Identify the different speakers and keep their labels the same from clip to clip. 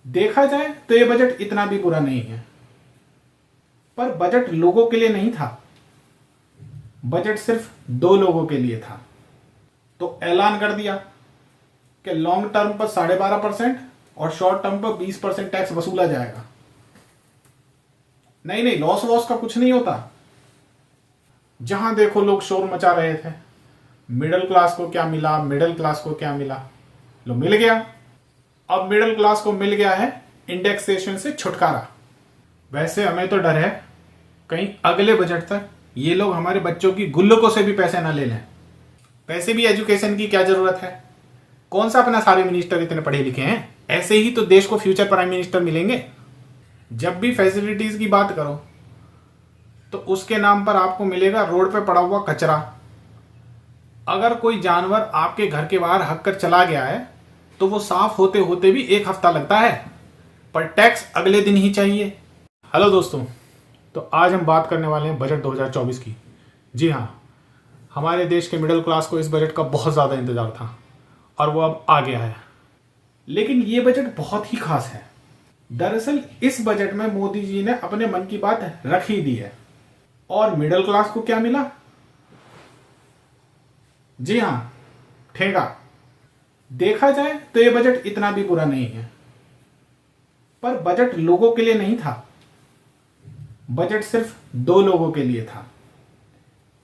Speaker 1: देखा जाए तो ये बजट इतना भी बुरा नहीं है, पर बजट लोगों के लिए नहीं था। बजट सिर्फ दो लोगों के लिए था। तो ऐलान कर दिया कि लॉन्ग टर्म पर 12.5% और शॉर्ट टर्म पर 20% टैक्स वसूला जाएगा। नहीं नहीं, लॉस वॉस का कुछ नहीं होता। जहां देखो लोग शोर मचा रहे थे, मिडिल क्लास को क्या मिला, मिडिल क्लास को क्या मिला। लो मिल गया। अब मिडिल क्लास को मिल गया है इंडेक्सेशन से छुटकारा। वैसे हमें तो डर है कहीं अगले बजट तक ये लोग हमारे बच्चों की गुल्लकों से भी पैसे ना ले लें। वैसे भी एजुकेशन की क्या जरूरत है, कौन सा अपना सारे मिनिस्टर इतने पढ़े लिखे हैं। ऐसे ही तो देश को फ्यूचर प्राइम मिनिस्टर मिलेंगे। जब भी फैसिलिटीज की बात करो तो उसके नाम पर आपको मिलेगा रोड पे पड़ा हुआ कचरा। अगर कोई जानवर आपके घर के बाहर हक कर चला गया है तो वो साफ होते होते भी एक हफ्ता लगता है, पर टैक्स अगले दिन ही चाहिए। हेलो दोस्तों, तो आज हम बात करने वाले हैं बजट 2024 की। जी हाँ, हमारे देश के मिडिल क्लास को इस बजट का बहुत ज़्यादा इंतजार था और वो अब आ गया है। लेकिन ये बजट बहुत ही खास है। दरअसल इस बजट में मोदी जी ने अपने मन की बात रख ही दी है। और मिडिल क्लास को क्या मिला? जी हाँ, ठेका। देखा जाए तो ये बजट इतना भी बुरा नहीं है, पर बजट लोगों के लिए नहीं था। बजट सिर्फ दो लोगों के लिए था,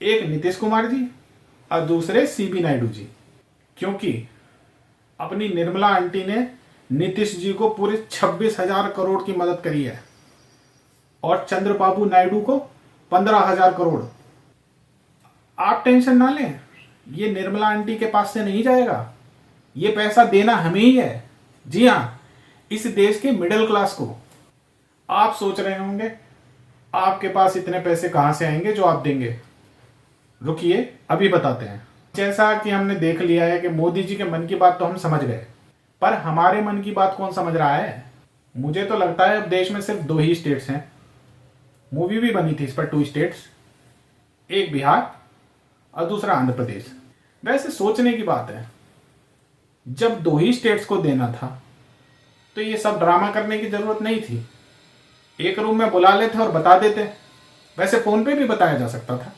Speaker 1: एक नीतीश कुमार जी और दूसरे सीबी नायडू जी। क्योंकि अपनी निर्मला आंटी ने नीतीश जी को पूरे 26,000 करोड़ की मदद करी है और चंद्रबाबू नायडू को 15,000 करोड़। आप टेंशन ना लें, ये निर्मला आंटी के पास से नहीं जाएगा, ये पैसा देना हमें ही है। जी हाँ, इस देश के मिडिल क्लास को। आप सोच रहे होंगे आपके पास इतने पैसे कहां से आएंगे जो आप देंगे। रुकिए, अभी बताते हैं। जैसा कि हमने देख लिया है कि मोदी जी के मन की बात तो हम समझ गए, पर हमारे मन की बात कौन समझ रहा है? मुझे तो लगता है अब देश में सिर्फ दो ही स्टेट्स हैं। मूवी भी बनी थी इस पर, 2 स्टेट्स, एक बिहार और दूसरा आंध्र प्रदेश। वैसे सोचने की बात है, जब दो ही स्टेट्स को देना था तो ये सब ड्रामा करने की जरूरत नहीं थी। एक रूम में बुला लेते और बता देते। वैसे फोन पे भी बताया जा सकता था।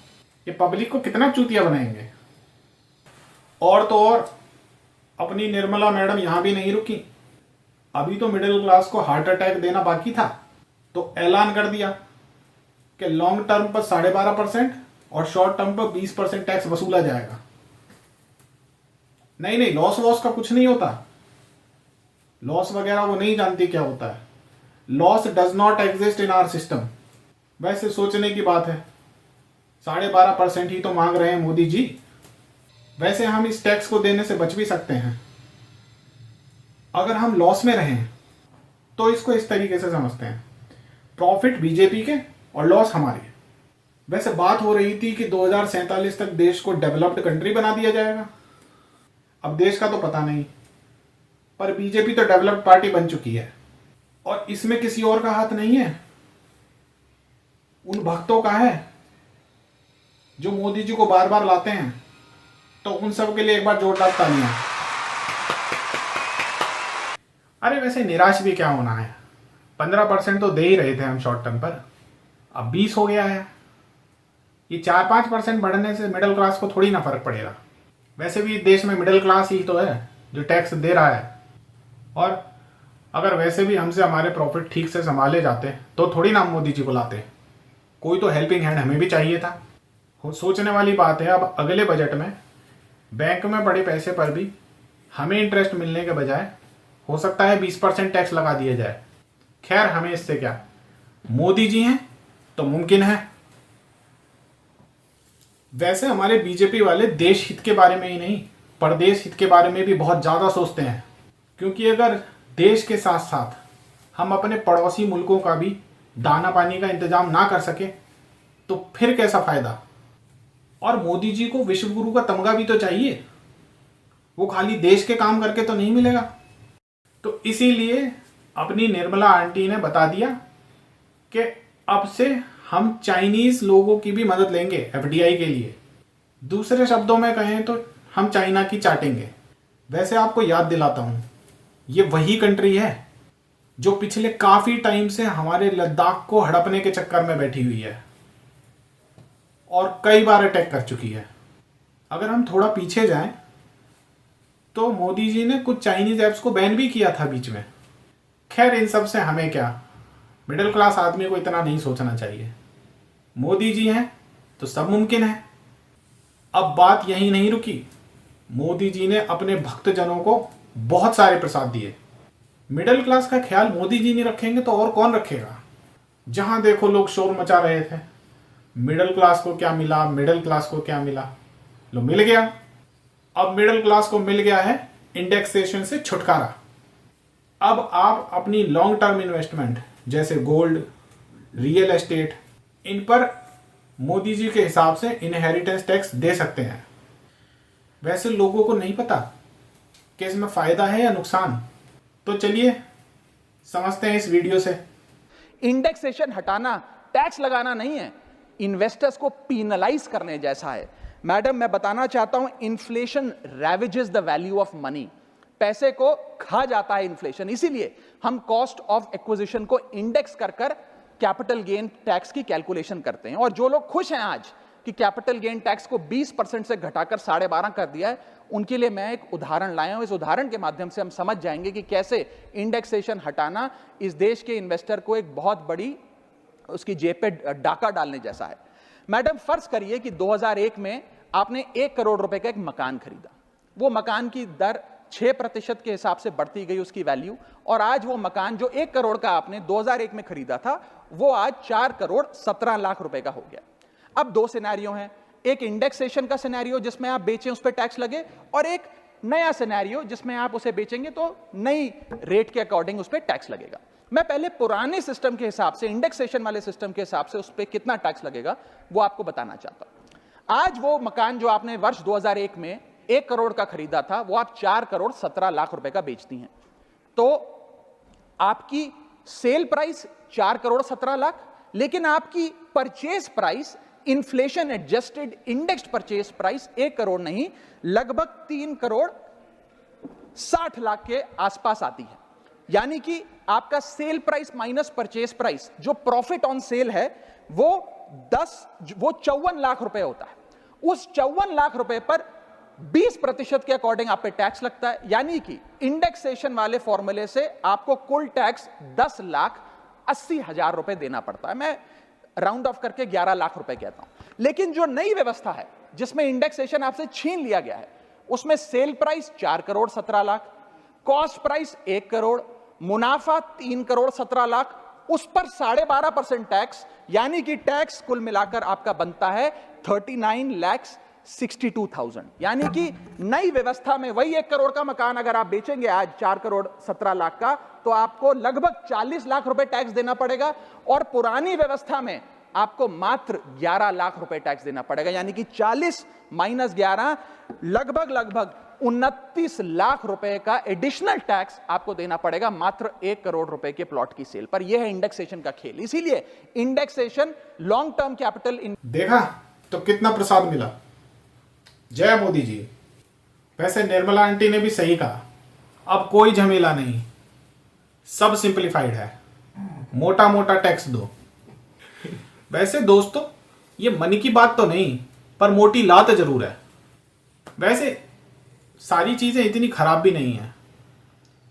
Speaker 1: ये पब्लिक को कितना चूतिया बनाएंगे। और तो और, अपनी निर्मला मैडम यहां भी नहीं रुकी। अभी तो मिडिल क्लास को हार्ट अटैक देना बाकी था, तो ऐलान कर दिया कि लॉन्ग टर्म पर 12.5% और शॉर्ट टर्म पर 20% टैक्स वसूला जाएगा। नहीं नहीं, लॉस वॉस का कुछ नहीं होता। लॉस वगैरह वो नहीं जानती क्या होता है। Loss does not exist in our system. वैसे सोचने की बात है, 12.5% ही तो मांग रहे हैं मोदी जी। वैसे हम इस टैक्स को देने से बच भी सकते हैं। अगर हम लॉस में रहें तो इसको इस तरीके से समझते हैं, प्रॉफिट बीजेपी के और लॉस हमारे। वैसे बात हो रही थी कि 2047 तक देश को डेवलप्ड कंट्री बना दिया जाएगा। अब देश का तो पता नहीं, पर बीजेपी तो डेवलप्ड पार्टी बन चुकी है और इसमें किसी और का हाथ नहीं है, उन भक्तों का है जो मोदी जी को बार बार लाते हैं। तो उन सब के लिए एक बार जोरदार तालियां। अरे वैसे निराश भी क्या होना है, 15% तो दे ही रहे थे हम शॉर्ट टर्म पर, अब 20 हो गया है। ये 4-5% बढ़ने से मिडिल क्लास को थोड़ी ना फर्क पड़ेगा। वैसे भी देश में मिडिल क्लास ही तो है जो टैक्स दे रहा है। और अगर वैसे भी हमसे हमारे प्रॉफिट ठीक से संभाले जाते तो थोड़ी ना मोदी जी को लाते। कोई तो हेल्पिंग हैंड हमें भी चाहिए था। सोचने वाली बात है, अब अगले बजट में बैंक में पड़े पैसे पर भी हमें इंटरेस्ट मिलने के बजाय हो सकता है 20% टैक्स लगा दिया जाए। खैर, हमें इससे क्या, मोदी जी हैं तो मुमकिन है। वैसे हमारे बीजेपी वाले देश हित के बारे में ही नहीं, प्रदेश हित के बारे में भी बहुत ज़्यादा सोचते हैं। क्योंकि अगर देश के साथ साथ हम अपने पड़ोसी मुल्कों का भी दाना पानी का इंतजाम ना कर सके तो फिर कैसा फायदा। और मोदी जी को विश्व गुरु का तमगा भी तो चाहिए, वो खाली देश के काम करके तो नहीं मिलेगा। तो इसीलिए अपनी निर्मला आंटी ने बता दिया कि अब से हम चाइनीज लोगों की भी मदद लेंगे एफडीआई के लिए। दूसरे शब्दों में कहें तो हम चाइना की चाटेंगे। वैसे आपको याद दिलाता हूं, ये वही कंट्री है जो पिछले काफी टाइम से हमारे लद्दाख को हड़पने के चक्कर में बैठी हुई है और कई बार अटैक कर चुकी है। अगर हम थोड़ा पीछे जाएं तो मोदी जी ने कुछ चाइनीज ऐप्स को बैन भी किया था बीच में। खैर, इन सब से हमें क्या, मिडिल क्लास आदमी को इतना नहीं सोचना चाहिए। मोदी जी हैं तो सब मुमकिन है। अब बात यहीं नहीं रुकी। मोदी जी ने अपने भक्तजनों को बहुत सारे प्रसाद दिए। मिडिल क्लास का ख्याल मोदी जी नहीं रखेंगे तो और कौन रखेगा। जहां देखो लोग शोर मचा रहे थे, मिडिल क्लास को क्या मिला, मिडिल क्लास को क्या मिला। लो, मिल गया। अब मिडिल क्लास को मिल गया है इंडेक्सेशन से छुटकारा। अब आप अपनी लॉन्ग टर्म इन्वेस्टमेंट जैसे गोल्ड, रियल एस्टेट, इन पर मोदी जी के हिसाब से इनहेरिटेंस टैक्स दे सकते हैं। वैसे लोगों को नहीं पता कि इसमें फायदा है या नुकसान। तो चलिए समझते हैं इस वीडियो से।
Speaker 2: इंडेक्सेशन हटाना टैक्स लगाना नहीं है, इन्वेस्टर्स को पीनलाइज करने जैसा है। मैडम, मैं बताना चाहता हूं, inflation ravages the value of money. पैसे को खा जाता है इन्फ्लेशन, इसीलिए हम कॉस्ट ऑफ एक्विजिशन को इंडेक्स कर कर कैपिटल गेन टैक्स की कैलकुलेशन करते हैं। और जो लोग खुश हैं आज कि कैपिटल गेन टैक्स को 20% से घटाकर 12.5 कर दिया है, उनके लिए मैं एक उदाहरण लाया हूं। इस उदाहरण के माध्यम से हम समझ जाएंगे कि कैसे इंडेक्सेशन हटाना इस देश के इन्वेस्टर को एक बहुत बड़ी उसकी जेब पे डाका डालने जैसा है। मैडम, फर्ज करिए कि 2001 में आपने 1 करोड़ रुपए का एक मकान खरीदा। वो मकान की दर 6% के हिसाब से बढ़ती गई उसकी वैल्यू, और आज वो मकान जो 1 करोड़ का आपने 2001 में खरीदा था, वो आज 4 करोड़ 17 लाख रुपए का हो गया। अब 2 सिनेरियो हैं, एक इंडेक्सेशन का सिनेरियो जिसमें आप बेचें उस पर टैक्स लगे, और एक नया सिनेरियो जिसमें आप उसे बेचेंगे तो नई रेट के अकॉर्डिंग उस पर टैक्स लगेगा। मैं पहले पुराने सिस्टम के हिसाब से, इंडेक्सेशन वाले सिस्टम के हिसाब से उस पर कितना टैक्स लगेगा वो आपको बताना चाहता हूं। आज वो मकान जो आपने वर्ष 2001 में 1 करोड़ का खरीदा था, वो आप 4 करोड़ 17 लाख रुपए का बेचती हैं। तो आपकी सेल प्राइस 4 करोड़ 17 लाख, लेकिन आपकी purchase price, inflation adjusted indexed purchase price 1 crore नहीं, लगभग 3 करोड़ 60 लाख के आसपास आती है। यानी कि आपका sale price minus purchase price, जो प्रॉफिट ऑन सेल है, वो 54 लाख रुपए होता है। उस 54 लाख रुपए पर 20% के अकॉर्डिंग आप पे टैक्स लगता है। यानी कि इंडेक्सेशन वाले फॉर्मूले से आपको कुल टैक्स 10,80,000 रुपए देना पड़ता है। मैं राउंड ऑफ करके 11 लाख रुपए कहता हूं। लेकिन जो नई व्यवस्था है जिसमें इंडेक्सेशन आपसे छीन लिया गया है, उसमें sale price 4 crore 17 lakh, cost price 1 crore, मुनाफा 3 करोड़ 17 लाख, उस पर 12.5% टैक्स, यानी कि टैक्स कुल मिलाकर आपका बनता है 39,62,000। यानी कि नई व्यवस्था में वही 1 करोड़ का मकान अगर आप बेचेंगे आज 4 करोड़ 17 लाख का, तो आपको लगभग 40 लाख रुपए टैक्स देना पड़ेगा, और पुरानी व्यवस्था में आपको मात्र 11 लाख रुपए टैक्स देना पड़ेगा। यानी कि 40 माइनस 11 लगभग 29 लाख रुपए का एडिशनल टैक्स आपको देना पड़ेगा मात्र 1 करोड़ रुपए के प्लॉट की सेल पर। यह है इंडेक्सेशन का खेल। इसीलिए इंडेक्सेशन लॉन्ग टर्म कैपिटल
Speaker 1: देखा तो कितना प्रसाद मिला। जय मोदी जी। वैसे निर्मला आंटी ने भी सही कहा, अब कोई झमेला नहीं, सब सिंपलीफाइड है, मोटा मोटा टैक्स दो। वैसे दोस्तों, ये मनी की बात तो नहीं, पर मोटी लात जरूर है। वैसे सारी चीजें इतनी खराब भी नहीं है।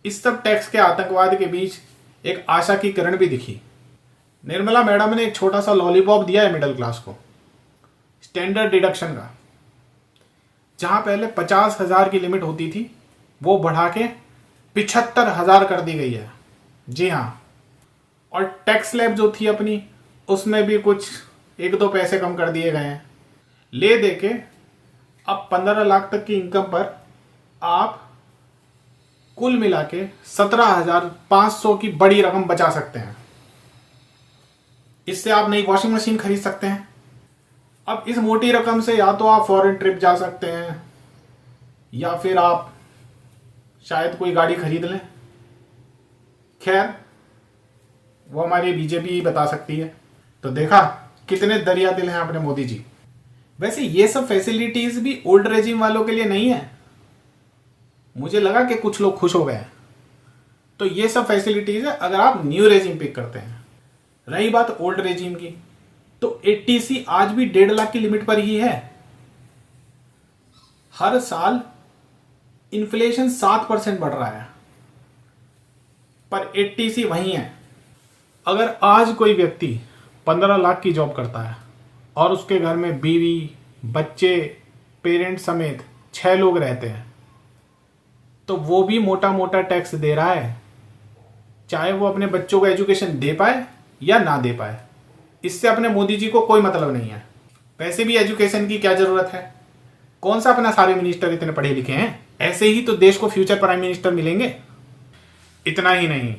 Speaker 1: इस सब टैक्स के आतंकवाद के बीच एक आशा की किरण भी दिखी। निर्मला मैडम ने एक छोटा सा लॉलीपॉप दिया है मिडिल क्लास को, स्टैंडर्ड डिडक्शन का। जहां पहले 50,000 की लिमिट होती थी, वो बढ़ा के 75,000 कर दी गई है। जी हाँ, और टैक्स स्लैब जो थी अपनी, उसमें भी कुछ 1-2 पैसे कम कर दिए गए हैं। ले दे के अब 15 लाख तक की इनकम पर आप कुल मिला के 17,500 की बड़ी रकम बचा सकते हैं। इससे आप नई वॉशिंग मशीन खरीद सकते हैं। अब इस मोटी रकम से या तो आप फॉरेन ट्रिप जा सकते हैं, या फिर आप शायद कोई गाड़ी खरीद लें। खैर, वो हमारी बीजेपी ही बता सकती है। तो देखा कितने दरिया दिल हैं अपने मोदी जी। वैसे ये सब फैसिलिटीज भी ओल्ड रेजिम वालों के लिए नहीं है। मुझे लगा कि कुछ लोग खुश हो गए हैं, तो ये सब फैसिलिटीज है अगर आप न्यू रेजिम पिक करते हैं। रही बात ओल्ड रेजिम की, तो 80C आज भी 1.5 लाख की लिमिट पर ही है। हर साल इन्फ्लेशन 7% बढ़ रहा है, पर 80C वही है। अगर आज कोई व्यक्ति 15 लाख की जॉब करता है और उसके घर में बीवी, बच्चे, पेरेंट्स समेत 6 लोग रहते हैं, तो वो भी मोटा मोटा टैक्स दे रहा है, चाहे वो अपने बच्चों को एजुकेशन दे पाए या ना दे पाए। इससे अपने मोदी जी को कोई मतलब नहीं है। वैसे भी एजुकेशन की क्या जरूरत है, कौन सा अपना सारे मिनिस्टर इतने पढ़े लिखे हैं, ऐसे ही तो देश को फ्यूचर प्राइम मिनिस्टर मिलेंगे। इतना ही नहीं,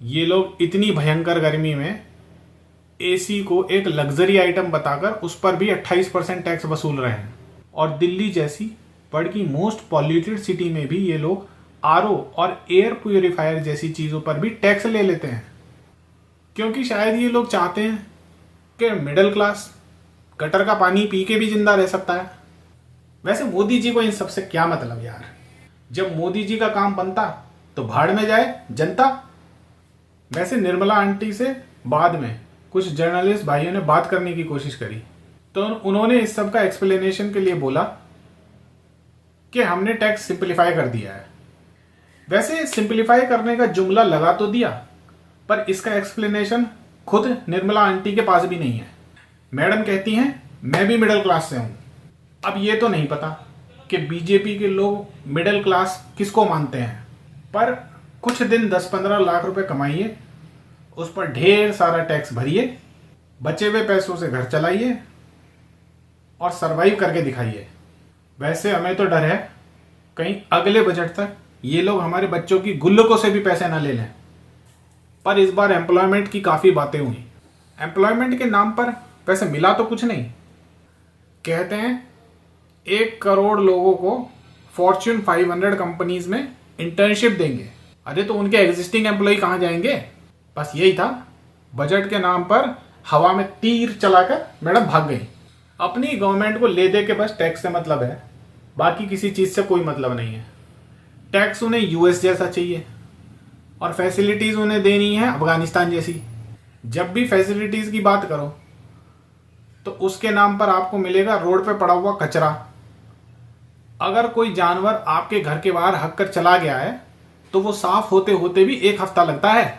Speaker 1: ये लोग इतनी भयंकर गर्मी में एसी को एक लग्जरी आइटम बताकर उस पर भी 28% टैक्स वसूल रहे हैं। और दिल्ली जैसी वर्ल्ड की मोस्ट पॉल्यूटेड सिटी में भी ये लोग आरओ और एयर प्यूरिफायर जैसी चीज़ों पर भी टैक्स ले लेते हैं, क्योंकि शायद ये लोग चाहते हैं कि मिडिल क्लास गटर का पानी पी के भी जिंदा रह सकता है। वैसे मोदी जी को इन सबसे क्या मतलब यार, जब मोदी जी का काम बनता तो भाड़ में जाए जनता। वैसे निर्मला आंटी से बाद में कुछ जर्नलिस्ट भाइयों ने बात करने की कोशिश करी, तो उन्होंने इस सब का एक्सप्लेनेशन के लिए बोला कि हमने टैक्स सिंपलीफाई कर दिया है। वैसे सिंपलीफाई करने का जुमला लगा तो दिया, पर इसका एक्सप्लेनेशन खुद निर्मला आंटी के पास भी नहीं है। मैडम कहती हैं मैं भी मिडिल क्लास से हूं। अब ये तो नहीं पता कि बीजेपी के लोग मिडिल क्लास किसको मानते हैं, पर कुछ दिन 10-15 लाख रुपए कमाइए, उस पर ढेर सारा टैक्स भरिए, बचे हुए पैसों से घर चलाइए और सरवाइव करके दिखाइए। वैसे हमें तो डर है कहीं अगले बजट तक ये लोग हमारे बच्चों की गुल्लकों से भी पैसे ना ले लें। पर इस बार एम्प्लॉयमेंट की काफ़ी बातें हुई। एम्प्लॉयमेंट के नाम पर वैसे मिला तो कुछ नहीं। कहते हैं 1 करोड़ लोगों को फॉर्च्यून 500 कंपनीज में इंटर्नशिप देंगे। अरे तो उनके एग्जिस्टिंग एम्प्लॉय कहाँ जाएंगे। बस यही था, बजट के नाम पर हवा में तीर चलाकर मैडम भाग गई। अपनी गवर्नमेंट को ले दे के बस टैक्स से मतलब है, बाकी किसी चीज़ से कोई मतलब नहीं है। टैक्स उन्हें यूएस जैसा चाहिए और फैसिलिटीज़ उन्हें देनी है अफगानिस्तान जैसी। जब भी फैसिलिटीज़ की बात करो तो उसके नाम पर आपको मिलेगा रोड पे पड़ा हुआ कचरा। अगर कोई जानवर आपके घर के बाहर हक कर चला गया है तो वो साफ होते होते भी 1 हफ्ता लगता है,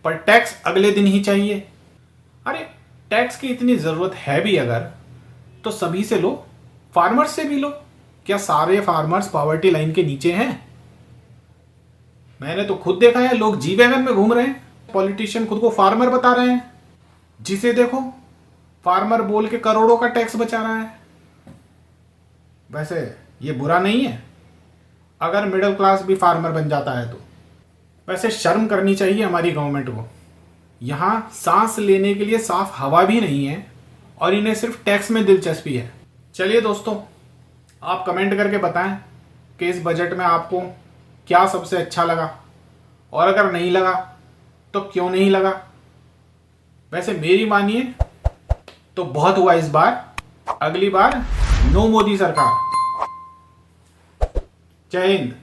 Speaker 1: पर टैक्स अगले दिन ही चाहिए। अरे टैक्स की इतनी ज़रूरत है भी अगर, तो सभी से लो, फार्मर्स से भी लो। क्या सारे फार्मर्स पॉवर्टी लाइन के नीचे हैं? मैंने तो खुद देखा है, लोग जी वैगन में घूम रहे हैं, पॉलिटिशियन खुद को फार्मर बता रहे हैं, जिसे देखो फार्मर बोल के करोड़ों का टैक्स बचा रहा है। वैसे ये बुरा नहीं है अगर मिडिल क्लास भी फार्मर बन जाता है तो। वैसे शर्म करनी चाहिए हमारी गवर्नमेंट को। यहाँ सांस लेने के लिए साफ हवा भी नहीं है और इन्हें सिर्फ टैक्स में दिलचस्पी है। चलिए दोस्तों, आप कमेंट करके बताएं कि इस बजट में आपको क्या सबसे अच्छा लगा, और अगर नहीं लगा तो क्यों नहीं लगा। वैसे मेरी मानिए तो बहुत हुआ इस बार, अगली बार नो मोदी सरकार। जय हिंद।